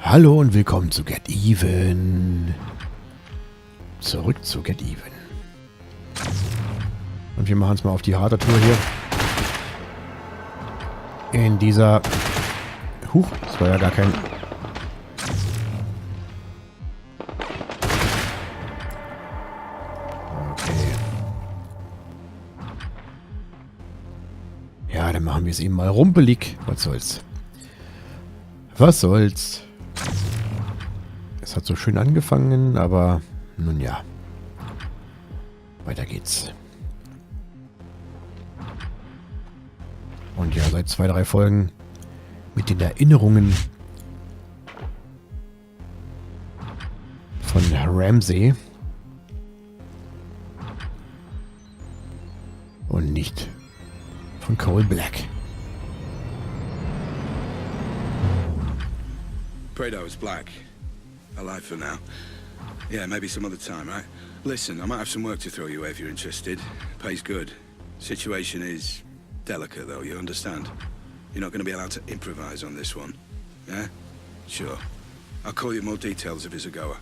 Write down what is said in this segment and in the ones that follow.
Hallo und willkommen zu Geteven. Zurück zu Geteven. Und wir machen es mal auf die harte Tour hier. In dieser... Huch, das war ja gar kein... Okay. Ja, dann machen wir es eben mal rumpelig. Was soll's? Was soll's? Es hat so schön angefangen, aber nun ja. Weiter geht's. Und ja, seit 2, 3 Folgen mit den Erinnerungen von Ramsey. Und nicht von Cole Black. Prayed I was black. Alive for now. Yeah, maybe some other time, right? Listen, I might have some work to throw your way if you're interested. Pays good. Situation is delicate, though, you understand? You're not going to be allowed to improvise on this one. Yeah? Sure. I'll call you more details if it's a goer.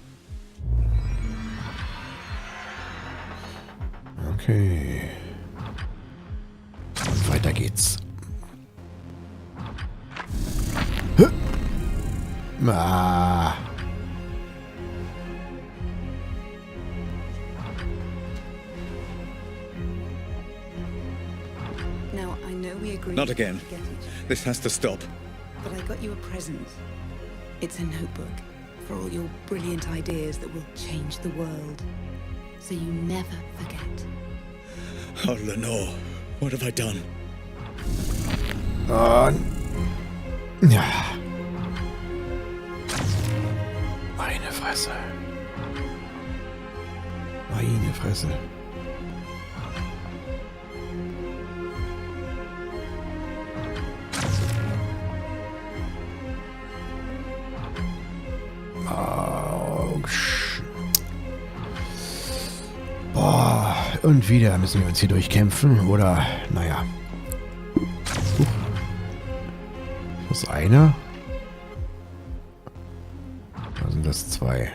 Okay. Und weiter geht's. Ah. Now, I know we agreed Not again. to get each other, This has to stop. but I got you a present. It's a notebook for all your brilliant ideas that will change the world. So you never forget. Oh, Lenore, what have I done? Ja. Meine Fresse. Meine Fresse. Boah, und wieder müssen wir uns hier durchkämpfen, oder? Naja. Huch. Ist das einer? Da sind das 2.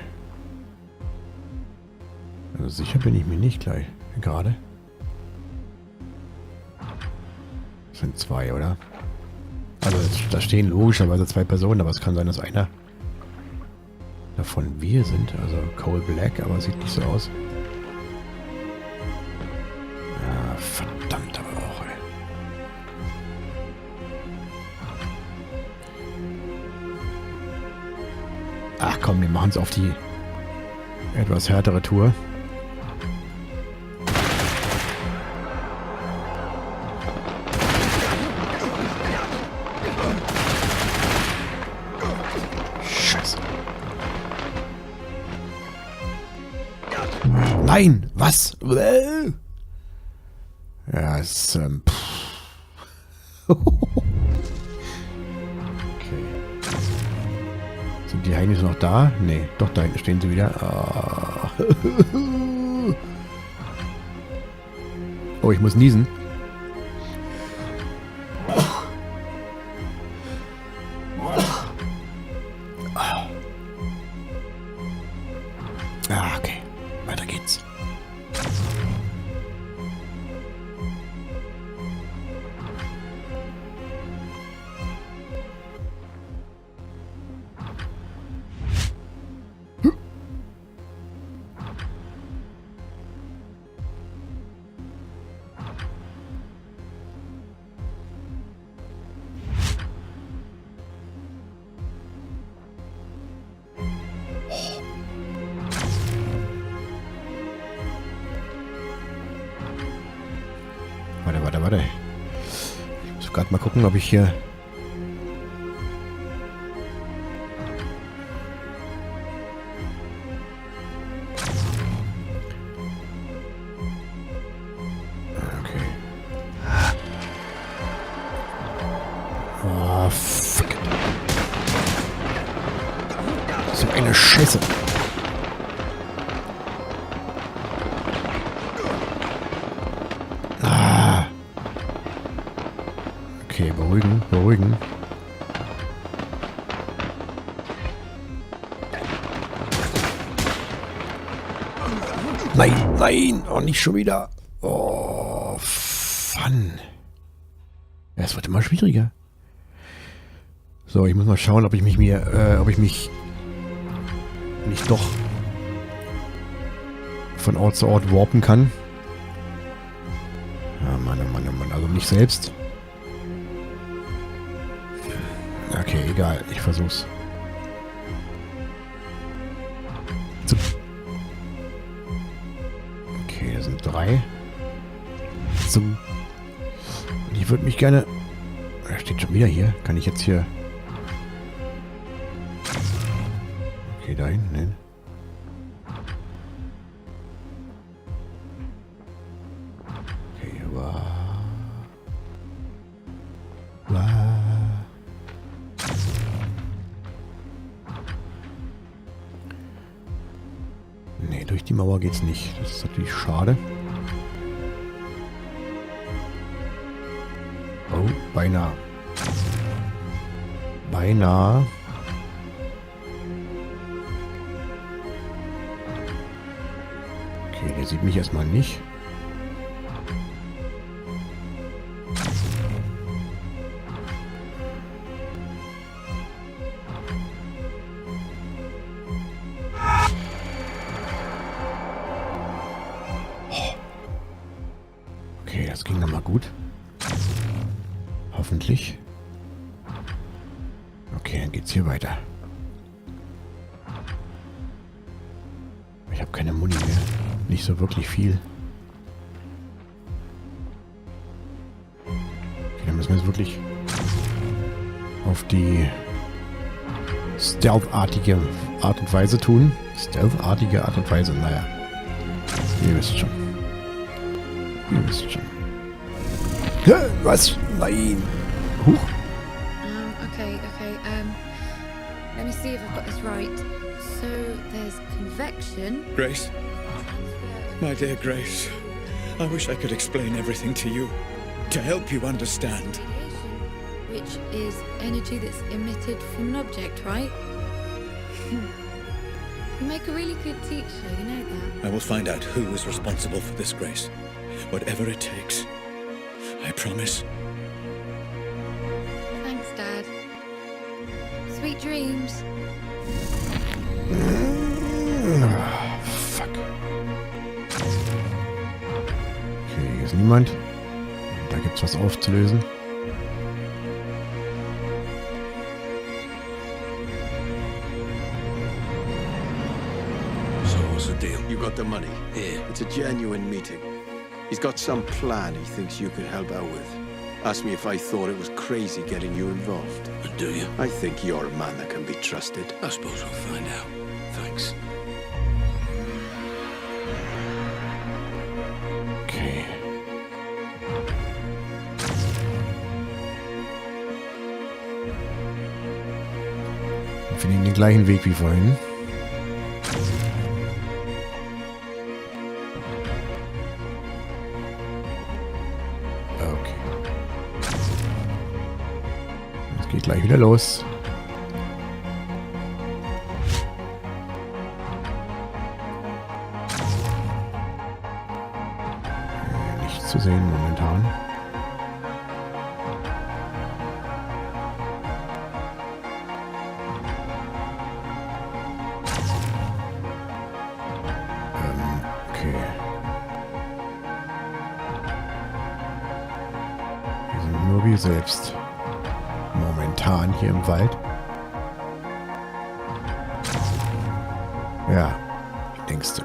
Also sicher bin ich mir nicht gleich. Gerade. Das sind 2, oder? Also da stehen logischerweise 2 Personen, aber es kann sein, dass einer davon wir sind. Also Cole Black, aber sieht nicht so aus. Ja, verdammt aber auch, ey. Ach komm, wir machen es auf die etwas härtere Tour. Scheiße. Nein, was? Ja, es ist, Okay. Sind die Heinis noch da? Nee, doch, da hinten stehen sie wieder. Ah. Oh, ich muss niesen. Ah, okay. Weiter geht's. Warte. Ich muss gerade mal gucken, ob ich hier... Okay. Oh, fuck. So eine Scheiße. Okay, beruhigen. Nein, nein. Oh, nicht schon wieder. Oh, Fun. Ja, es wird immer schwieriger. So, ich muss mal schauen, ob ich mich nicht doch von Ort zu Ort warpen kann. Ja, Mann, oh Mann, oh Mann. Also nicht selbst. Okay, egal. Ich versuch's. Okay, das sind 3. So. Und ich würde mich gerne... Er steht schon wieder hier. Kann ich jetzt hier... Okay, da hinten hin. Okay, aber... Nee, durch die Mauer geht's nicht. Das ist natürlich schade. Oh, beinahe. Beinahe. Okay, der sieht mich erstmal nicht. Okay, das ging nochmal gut. Hoffentlich. Okay, dann geht's hier weiter. Ich habe keine Muni mehr. Nicht so wirklich viel. Okay, dann müssen wir es wirklich auf die stealth-artige Art und Weise tun. Stealth-artige Art und Weise, naja. Ihr wisst schon. Ihr wisst schon. Hä? Was? Nein. Huch. Okay. Let me see if I've got this right. So there's convection. Grace, my dear Grace, I wish I could explain everything to you, to help you understand. Radiation, which is energy that's emitted from an object, right? You make a really good teacher, you know that. I will find out who is responsible for this, Grace. Whatever it takes. I promise. Thanks, Dad. Sweet dreams. Fuck. Okay, hier ist niemand. Da gibt's was aufzulösen. So what's the deal? You got the money. Here. It's a genuine meeting. He's got some plan he thinks you could help out with. Asked me if I thought it was crazy getting you involved. And do you? I think you're a man that can be trusted. I suppose we'll find out. Thanks. Okay. Wir finden den gleichen Weg wie vorhin. Okay. Es geht gleich wieder los. Nichts zu sehen momentan. Okay. Wir sind nur wir selbst. Momentan hier im Wald. Ja, denkst du.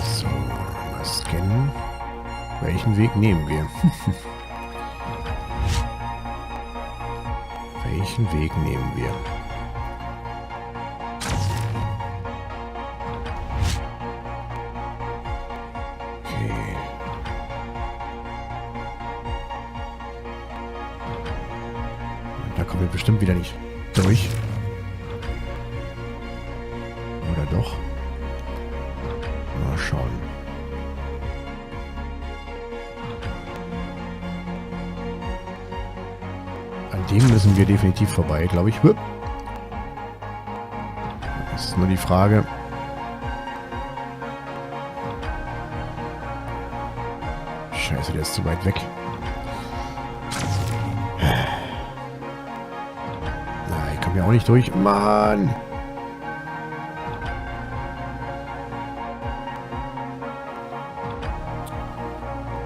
So, mal scannen. Welchen Weg nehmen wir? Welchen Weg nehmen wir? Okay. Da kommen wir bestimmt wieder nicht durch. Oder doch? Mal schauen. dem müssen wir definitiv vorbei, glaube ich. Das ist nur die Frage. Scheiße, der ist zu weit weg. Na, ich komme ja auch nicht durch. Mann!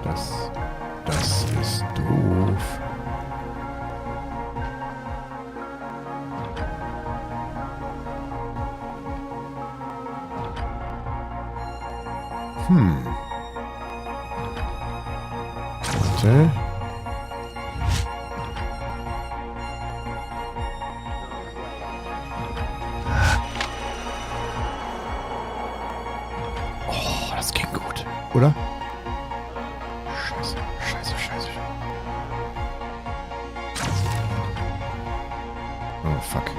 Das ist doof. Warte. Oh, das ging gut, oder? Scheiße, scheiße, scheiße. Oh, fuck.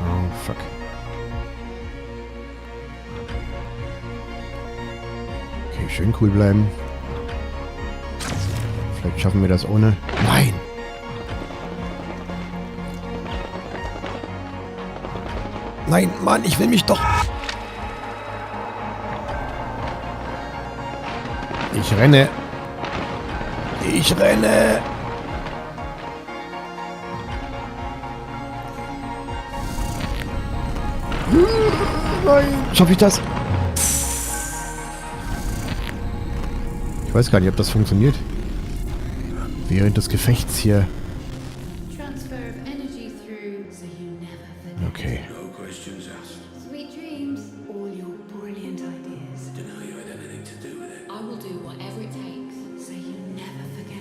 Oh, fuck. Okay, schön cool bleiben. Vielleicht schaffen wir das ohne... Nein! Nein, Mann, ich will mich doch... Ich renne. Ich renne. Nein. Schaffe ich das? Ich weiß gar nicht, ob das funktioniert. Während des Gefechts hier. Transfer of energy through, so you never forget. Okay. No questions asked. Sweet dreams. All your brilliant ideas, Deny you had anything to do with it. I will do whatever it takes. so you never forget.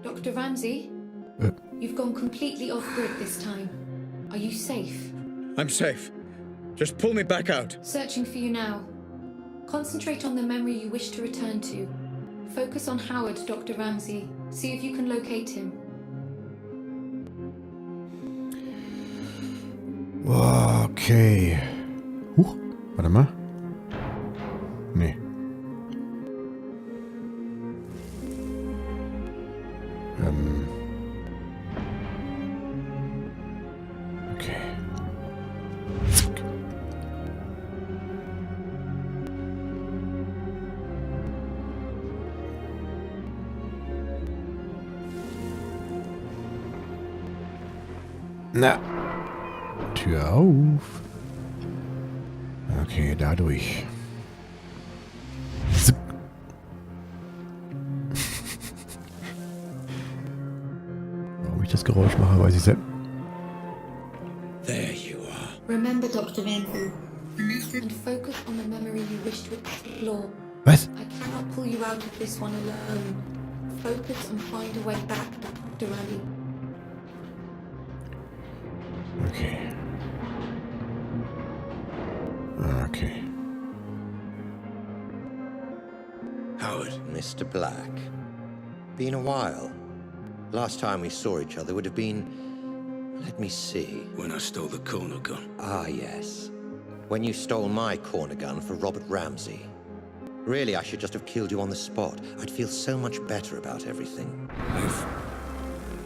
Dr. Ramsey? You've gone completely off-grid this time. Are you safe? I'm safe. Just pull me back out. Searching for you now. Concentrate on the memory you wish to return to. Focus on Howard, Dr. Ramsey. See if you can locate him. Okay. Huch, warte mal. Nee. Okay. Zack. Na. Tür auf. Okay, dadurch. Zip. Warum ich das Geräusch mache, weiß ich selbst. There you are. Remember, Dr. Ramsey. And focus on the memory you wish to explore. Was? I cannot pull you out of this one alone. Focus and find a way back, Dr. Ramsey. Okay. Okay. Howard. Mr. Black. Been a while. Last time we saw each other would have been... Let me see. When I stole the corner gun. Ah, yes. When you stole my corner gun for Robert Ramsey. Really, I should just have killed you on the spot. I'd feel so much better about everything. I've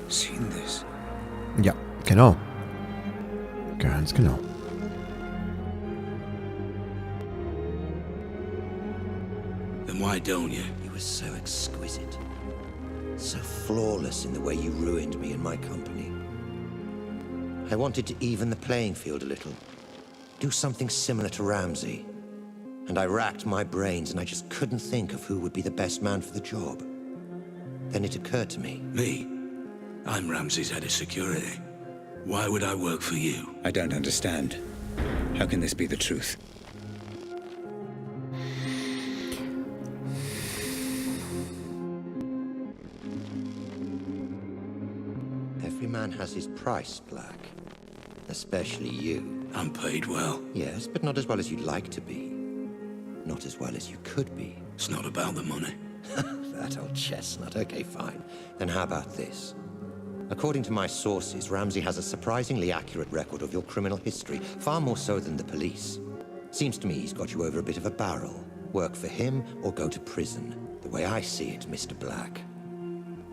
seen this. Ja, genau. Ganz genau. Then why don't you? You were so exquisite. So flawless in the way you ruined me and my company. I wanted to even the playing field a little. Do something similar to Ramsey. And I racked my brains and I just couldn't think of who would be the best man for the job. Then it occurred to me. Me? I'm Ramsey's head of security. Why would I work for you? I don't understand. How can this be the truth? Every man has his price, Black. Especially you. I'm paid well. Yes, but not as well as you'd like to be. Not as well as you could be. It's not about the money. That old chestnut. Okay, fine. Then how about this? According to my sources, Ramsey has a surprisingly accurate record of your criminal history, far more so than the police. Seems to me he's got you over a bit of a barrel. Work for him or go to prison. The way I see it, Mr. Black.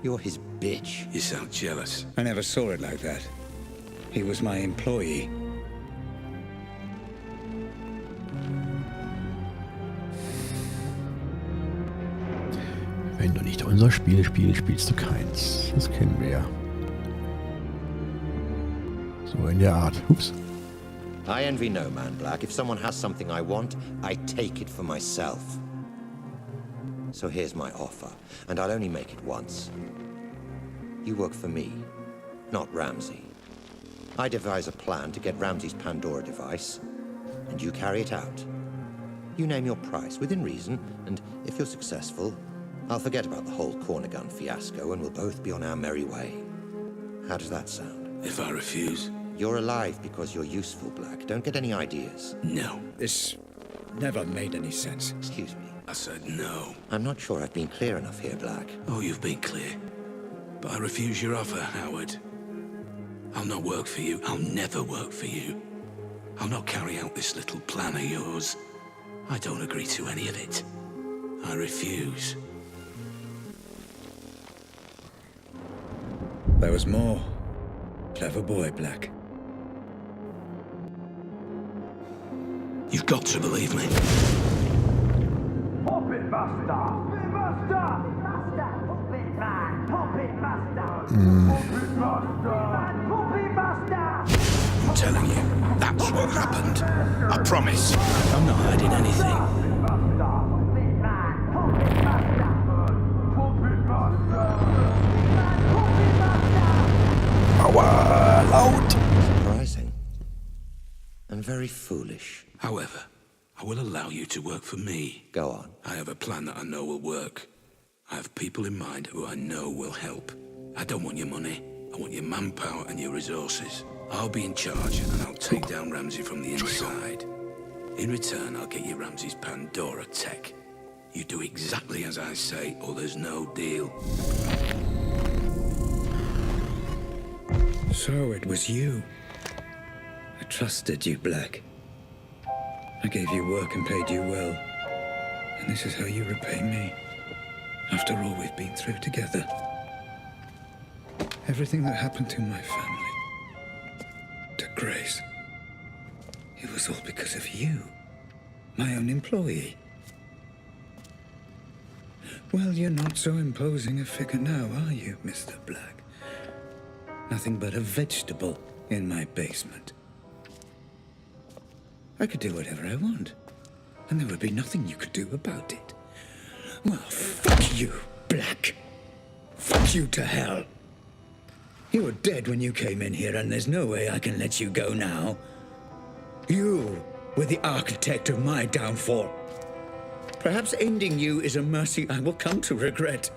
You're his bitch. You sound jealous. I never saw it like that. He was my employee. Wenn du nicht unser Spiel spielst, spielst du keins. Das kennen wir ja. So in der Art. Ups. I envy no man, Black. If someone has something I want, I take it for myself. So here's my offer, and I'll only make it once. You work for me, not Ramsey. I devise a plan to get Ramsey's Pandora device, and you carry it out. You name your price, within reason, and if you're successful, I'll forget about the whole corner gun fiasco, and we'll both be on our merry way. How does that sound? If I refuse? You're alive because you're useful, Black. Don't get any ideas. No. This never made any sense. Excuse me. I said no. I'm not sure I've been clear enough here, Black. Oh, you've been clear. But I refuse your offer, Howard. I'll not work for you. I'll never work for you. I'll not carry out this little plan of yours. I don't agree to any of it. I refuse. There was more. Clever boy, Black. You've got to believe me. Puppet Master! Puppet Master! Master! Puppet Man! Puppet Master! Puppet Master! Puppet Master! I'm telling you, that's what happened. I promise. I'm not hiding anything. Puppet Man! Puppet Master! Puppet Master! Puppet Master! Aua, laut! Surprising. And very foolish. However, I will allow you to work for me. Go on. I have a plan that I know will work. I have people in mind who I know will help. I don't want your money. I want your manpower and your resources. I'll be in charge and I'll take down Ramsey from the inside. In return, I'll get you Ramsey's Pandora tech. You do exactly as I say or there's no deal. So it was you. I trusted you, Black. I gave you work and paid you well. And this is how you repay me. After all we've been through together. Everything that happened to my family. To Grace. It was all because of you. My own employee. Well, you're not so imposing a figure now, are you, Mr. Black? Nothing but a vegetable in my basement. I could do whatever I want, and there would be nothing you could do about it. Well, fuck you, Black. Fuck you to hell. You were dead when you came in here, and there's no way I can let you go now. You were the architect of my downfall. Perhaps ending you is a mercy I will come to regret.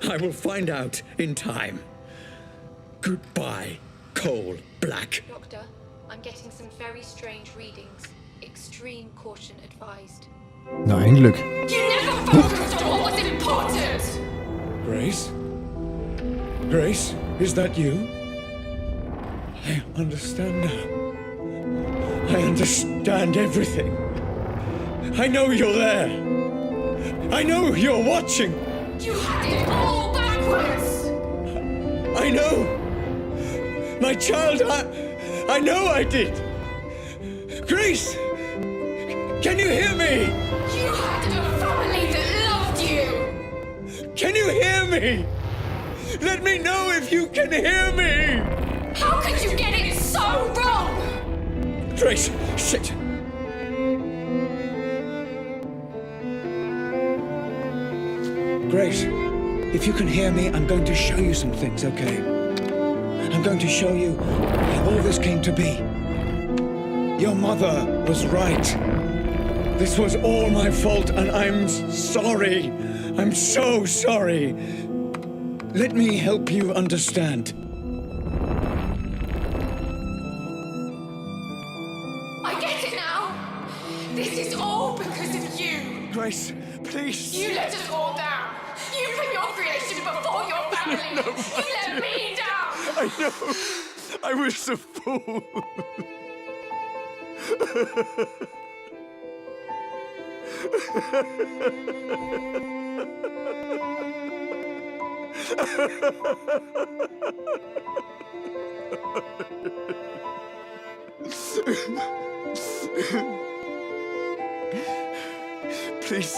I will find out in time. Goodbye, Coal Black. Doctor, I'm getting some very strange readings. Extreme caution advised. Na, ein Glück. You never focused on what was important! Grace? Grace, is that you? I understand now. I understand everything. I know you're there. I know you're watching. You had it all backwards! I know. My child, I know I did. Grace, can you hear me? You had a family that loved you! Can you hear me? Let me know if you can hear me. How could you get it so wrong? Grace, shit. Grace, if you can hear me, I'm going to show you some things, okay? I'm going to show you how all this came to be. Your mother was right. This was all my fault, and I'm sorry. I'm so sorry. Let me help you understand. I get it now. This is all because of you. Grace, please. You let us all down. You put your creation before your family. No, you let me down. I know. I was a fool. Please,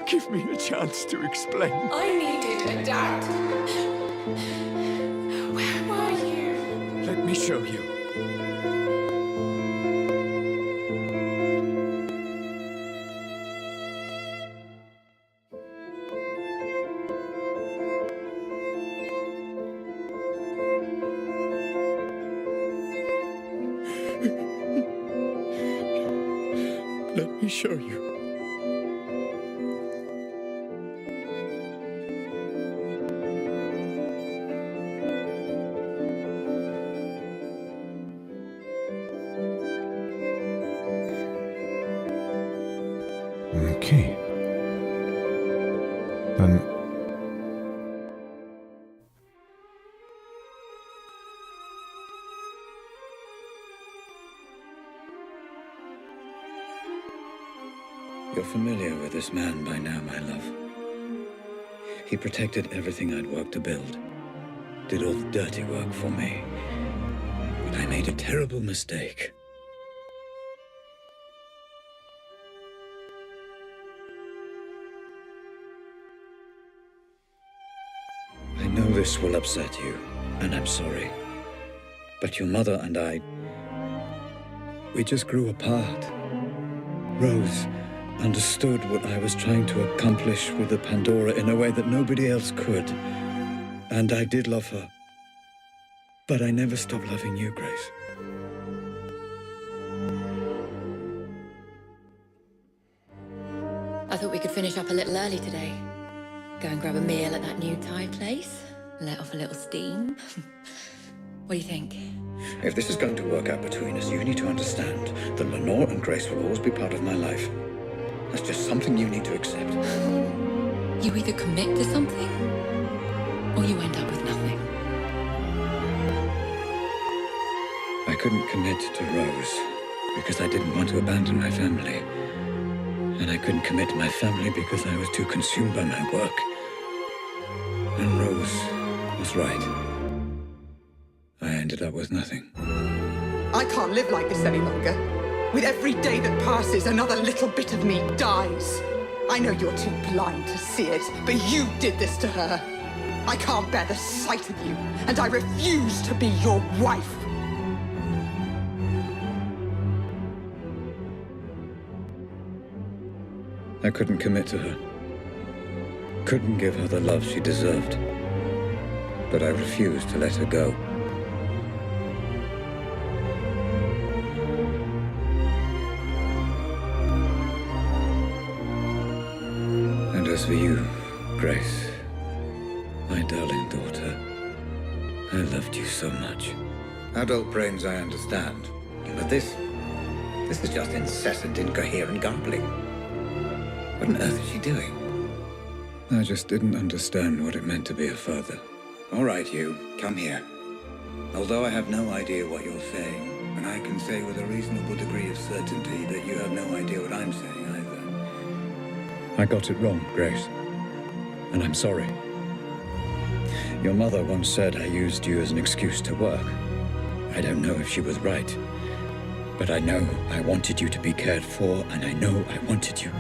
give me a chance to explain. I needed a dad. Where were you? Let me show you. Let me show you. Okay. Dann You're familiar with this man by now, my love. He protected everything I'd worked to build. Did all the dirty work for me. But I made a terrible mistake. I know this will upset you, and I'm sorry. But your mother and I, we just grew apart. Rose understood what I was trying to accomplish with the Pandora in a way that nobody else could. And I did love her. But I never stopped loving you, Grace. I thought we could finish up a little early today. Go and grab a meal at that new Thai place. Let off a little steam. What do you think? If this is going to work out between us, you need to understand that Lenore and Grace will always be part of my life. That's just something you need to accept. You either commit to something, or you end up with nothing. I couldn't commit to Rose because I didn't want to abandon my family. And I couldn't commit to my family because I was too consumed by my work. And Rose was right. I ended up with nothing. I can't live like this any longer. With every day that passes, another little bit of me dies. I know you're too blind to see it, but you did this to her. I can't bear the sight of you, and I refuse to be your wife. I couldn't commit to her. Couldn't give her the love she deserved. But I refused to let her go. And as for you, Grace, my darling daughter, I loved you so much. Adult brains I understand, but this is just incessant, incoherent gambling. What on earth is she doing? I just didn't understand what it meant to be a father. All right, you, come here. Although I have no idea what you're saying, and I can say with a reasonable degree of certainty that you have no idea what I'm saying either. I got it wrong, Grace. And I'm sorry. Your mother once said I used you as an excuse to work. I don't know if she was right. But I know I wanted you to be cared for, and I know I wanted you.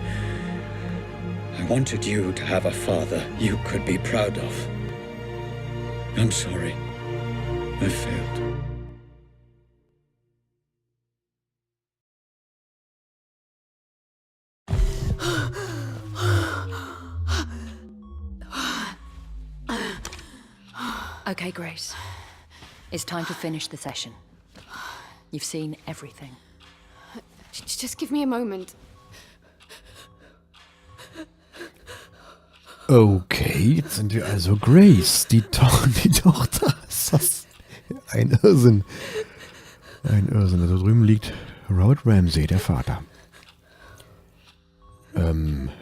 I wanted you to have a father you could be proud of. I'm sorry. I failed. Okay, Grace. It's time to finish the session. You've seen everything. Just give me a moment. Okay, jetzt sind wir also Grace, die Tochter. Ist das ein Irrsinn. Ein Irrsinn. Also drüben liegt Robert Ramsey, der Vater.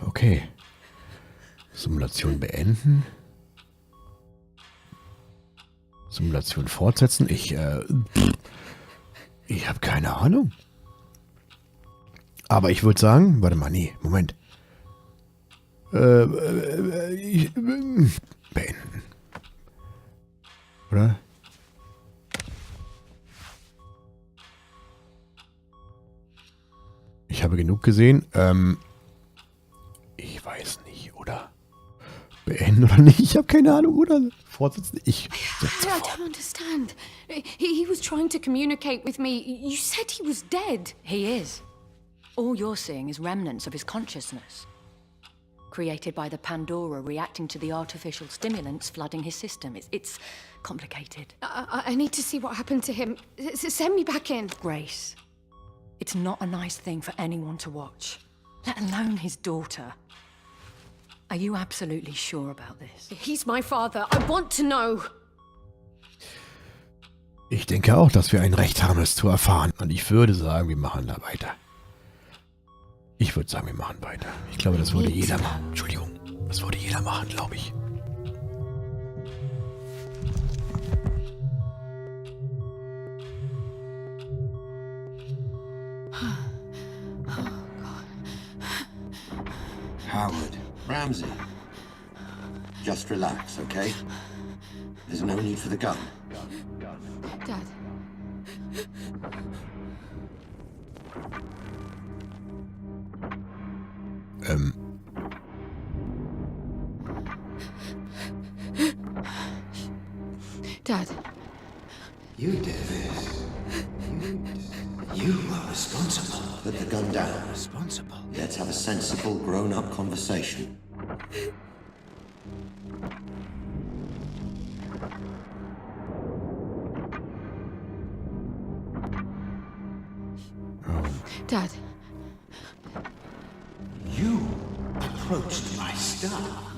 Okay. Simulation beenden. Simulation fortsetzen. Ich habe keine Ahnung. Aber ich würde sagen, warte mal, nee, Moment. Beenden. Oder? Ich habe genug gesehen. Ich weiß nicht, oder? Beenden oder nicht? Ich habe keine Ahnung, oder? Fortsetzen? Ich setze I fort. don't understand. He was trying to communicate with me. You said he was dead. He is. All you're seeing is remnants of his consciousness. Created by the Pandora reacting to the artificial stimulants flooding his system. It's complicated. I need to see what happened to him. Send me back in. Grace, it's not a nice thing for anyone to watch, let alone his daughter. Are you absolutely sure about this? He's my father. I want to know. Ich denke auch, dass wir ein Recht haben, es zu erfahren. Und ich würde sagen, wir machen da weiter. Ich würde sagen, wir machen weiter. Ich glaube, das würde jeder machen. Entschuldigung. Das würde jeder machen, glaube ich. Howard, Ramsey. Just relax, okay? There's no need for the gun. Dad. Dad. You did this. You are responsible. Put the gun down. Responsible. Let's have a sensible, grown-up conversation. Dad. You approached my staff,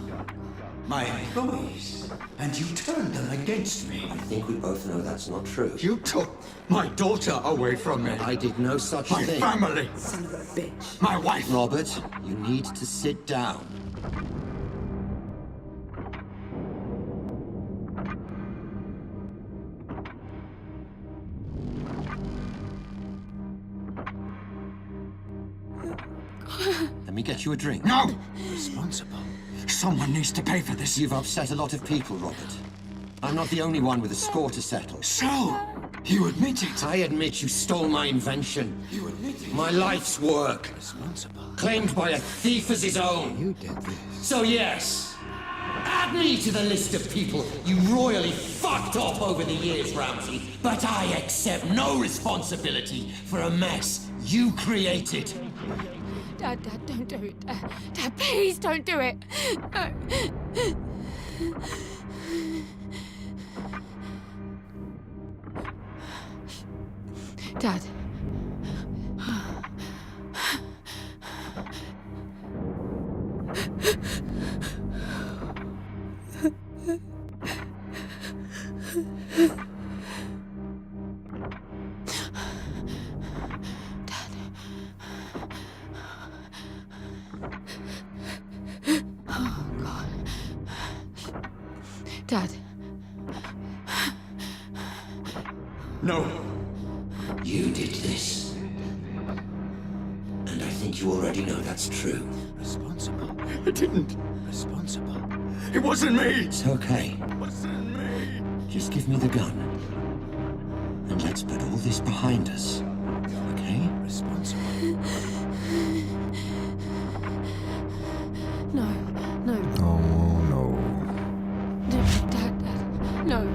my employees, and you turned them against me. I think we both know that's not true. You took my daughter away from me. I did no such My thing. family. Son of a bitch. My wife. Robert, you need to sit down. Let me get you a drink. No! Responsible. Someone needs to pay for this. You've upset a lot of people, Robert. I'm not the only one with a score to settle. So, you admit it. I admit you stole my invention. You admit it. My life's work. Responsible. Claimed by a thief as his own. You did this. So yes, add me to the list of people you royally fucked off over the years, Ramsey. But I accept no responsibility for a mess you created. Dad, don't do it. Dad, please don't do it. Dad. Dad. No. You did this. And I think you already know that's true. Responsible. I didn't. Responsible. It wasn't me. It's okay. It wasn't me. Just give me the gun. And let's put all this behind us. Okay? Responsible. No. Oh, no. Dad, no.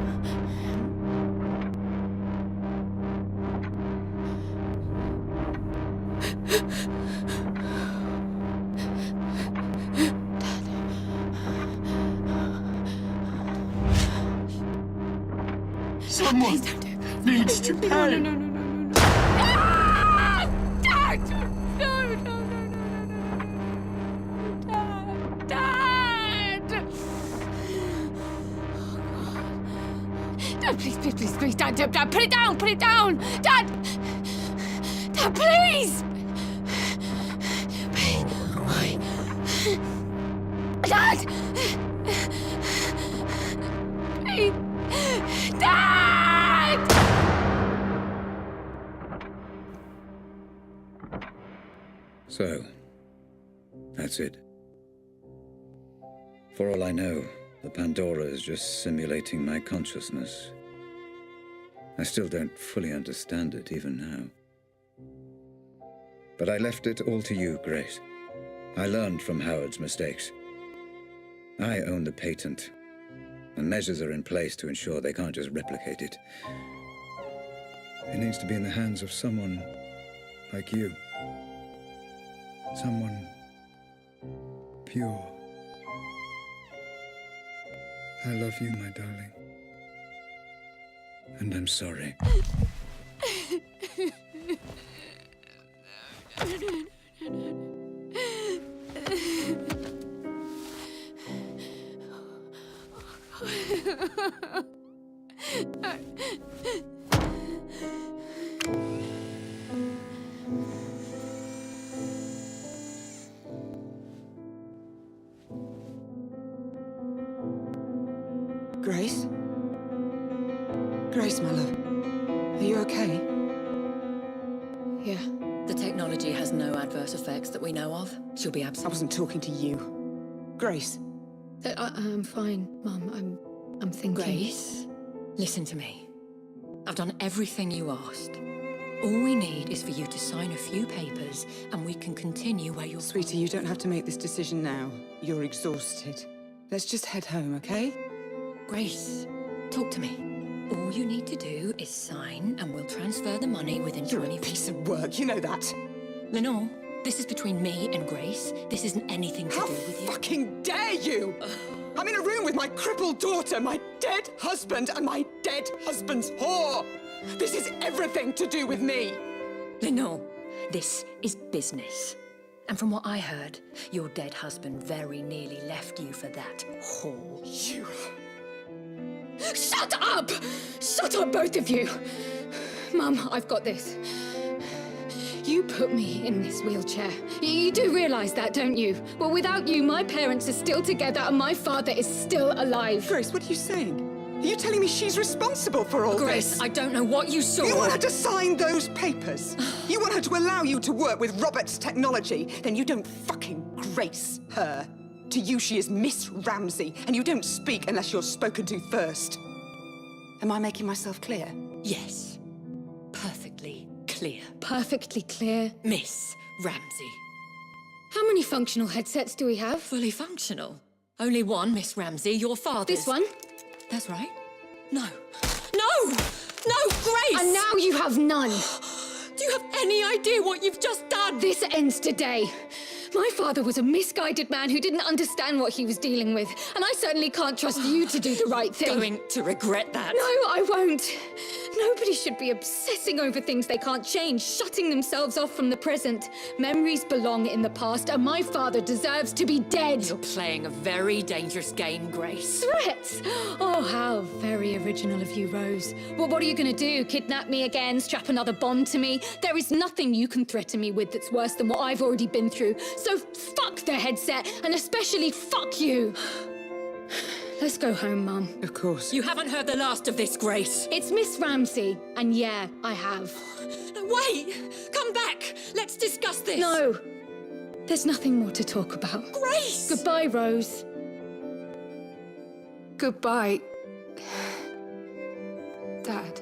So, Someone needs to pay. No, no, no, no, no, no. Ah! Dad! No, no, no, no, no, no. Dad! Dad! Dad, please, please, please, please, Dad, Dad, Dad, put it down, put it down! Dad! Dad, please! Dad! Please! Dad! So, that's it. For all I know, the Pandora is just simulating my consciousness. I still don't fully understand it, even now. But I left it all to you, Grace. I learned from Howard's mistakes. I own the patent, and measures are in place to ensure they can't just replicate it. It needs to be in the hands of someone like you. Someone pure. I love you, my darling. And I'm sorry. Grace? Grace, my love. Are you okay? Yeah. The technology has no adverse effects that we know of. She'll be I absent. wasn't talking to you. Grace. I'm fine, Mum. I'm thinking. Grace, listen to me. I've done everything you asked. All we need is for you to sign a few papers, and we can continue where you're... Sweetie, you don't have to make this decision now. You're exhausted. Let's just head home, okay? Grace, talk to me. All you need to do is sign, and we'll transfer the money within You're 20... a piece of work, you know that. Lenore, this is between me and Grace. This isn't anything to How do with you. fucking dare you! I'm in a room with my crippled daughter, my dead husband, and my dead husband's whore! This is everything to do with me! Lenore, this is business. And from what I heard, your dead husband very nearly left you for that whore. You... Shut up! Shut up, both of you! Mum, I've got this. You put me in this wheelchair. You do realize that, don't you? Well, without you, my parents are still together and my father is still alive. Grace, what are you saying? Are you telling me she's responsible for all Grace, this? I don't know what you saw. You want her to sign those papers? You want her to allow you to work with Robert's technology? Then you don't fucking grace her. To you, she is Miss Ramsey, and you don't speak unless you're spoken to first. Am I making myself clear? Yes. Perfectly clear. Perfectly clear. Miss Ramsey. How many functional headsets do we have? Fully functional. Only one, Miss Ramsey, your father's. This one? That's right. No. No! No, Grace! And now you have none. Do you have any idea what you've just done? This ends today. My father was a misguided man who didn't understand what he was dealing with, and I certainly can't trust you to do the right thing. Going to regret that. No, I won't. Nobody should be obsessing over things they can't change, shutting themselves off from the present. Memories belong in the past, and my father deserves to be dead. You're playing a very dangerous game, Grace. Threats? Oh, how very original of you, Rose. Well, what are you going to do? Kidnap me again? Strap another bond to me? There is nothing you can threaten me with that's worse than what I've already been through. So fuck the headset, and especially fuck you. Let's go home, Mum. Of course. You haven't heard the last of this, Grace. It's Miss Ramsey, and yeah, I have. No, wait! Come back! Let's discuss this! No! There's nothing more to talk about. Grace! Goodbye, Rose. Goodbye, Dad.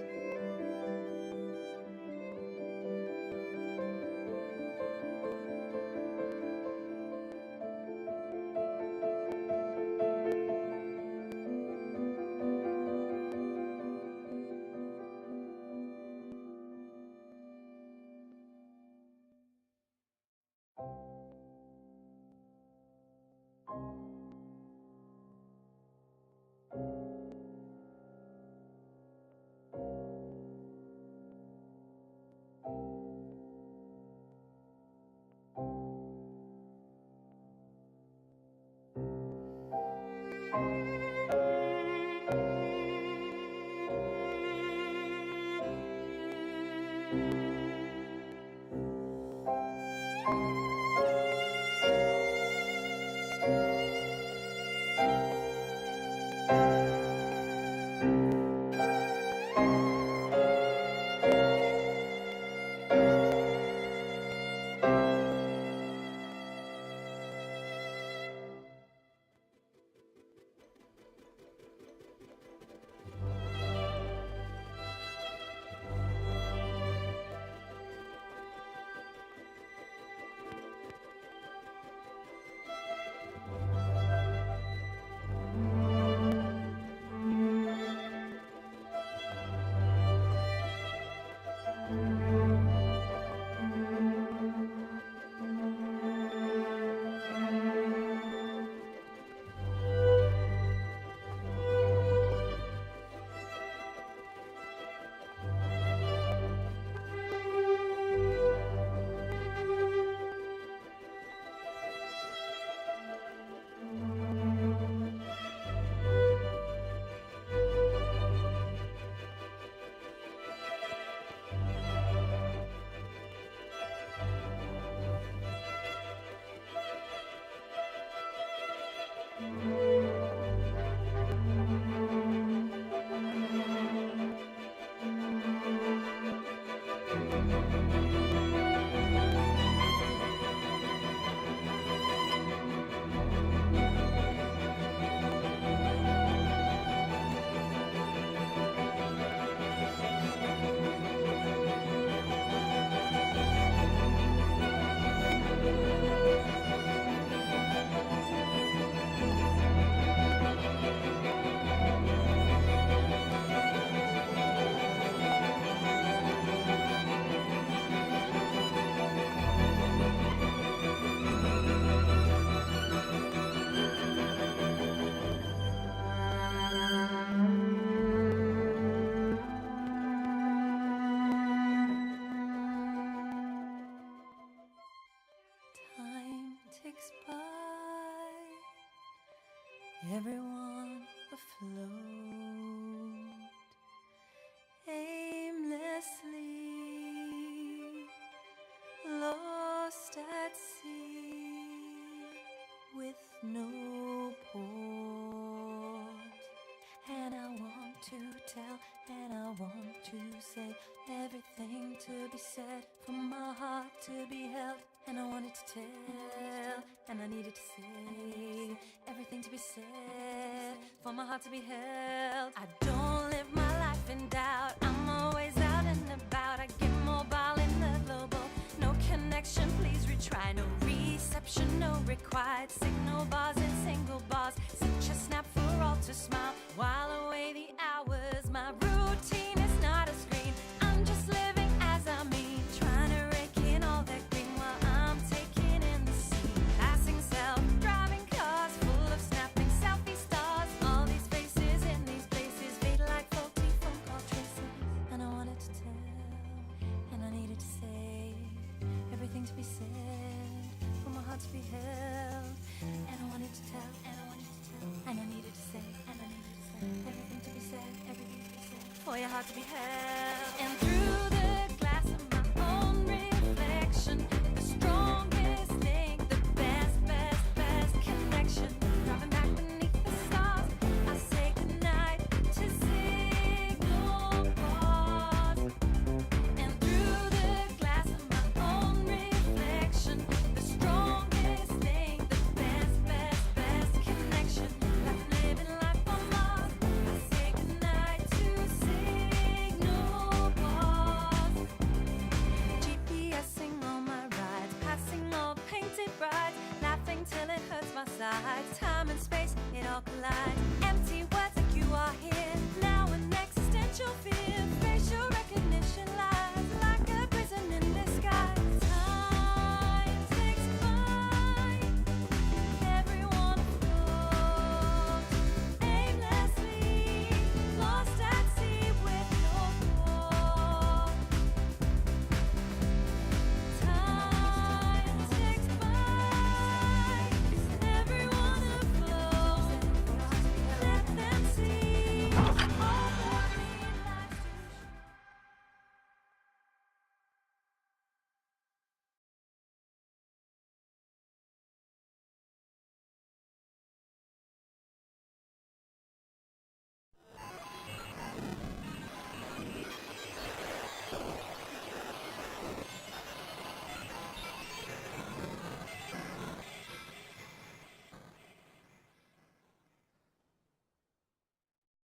Time ticks by, everyone afloat, aimlessly lost at sea, with no port. And I want to tell, and I want to say everything to be said, for my heart to be held. And I wanted to tell, and I needed to say everything to be said, for my heart to be held. I don't live my life in doubt, I'm always out and about. I get mobile in the global, no connection, please retry. No reception, no required, signal bars and single bars. Such a snap for all to smile, while away the hours. My routine is not a screen, I'm just living as I mean, trying to rake in all that green while I'm taking in the scene. Passing self-driving cars, full of snapping selfie stars. All these faces in these places fade like faulty phone call traces. And I wanted to tell, and I needed to say everything to be said, for my heart to be held. And I wanted to tell, and I wanted to tell, and I needed to say, and I needed to say everything to be said, everything to be said, for your heart to be held. And through the glass of my own reflection, the strongest link, the best connection. Driving back beneath the stars, I say goodnight to signal bars. And through the glass of my own reflection, the strongest link, the best connection. Living life on Mars, I say goodnight to signal bars. GPSing all my rides, passing all painted brides, laughing till it hurts my sides. Time and space, it all collides.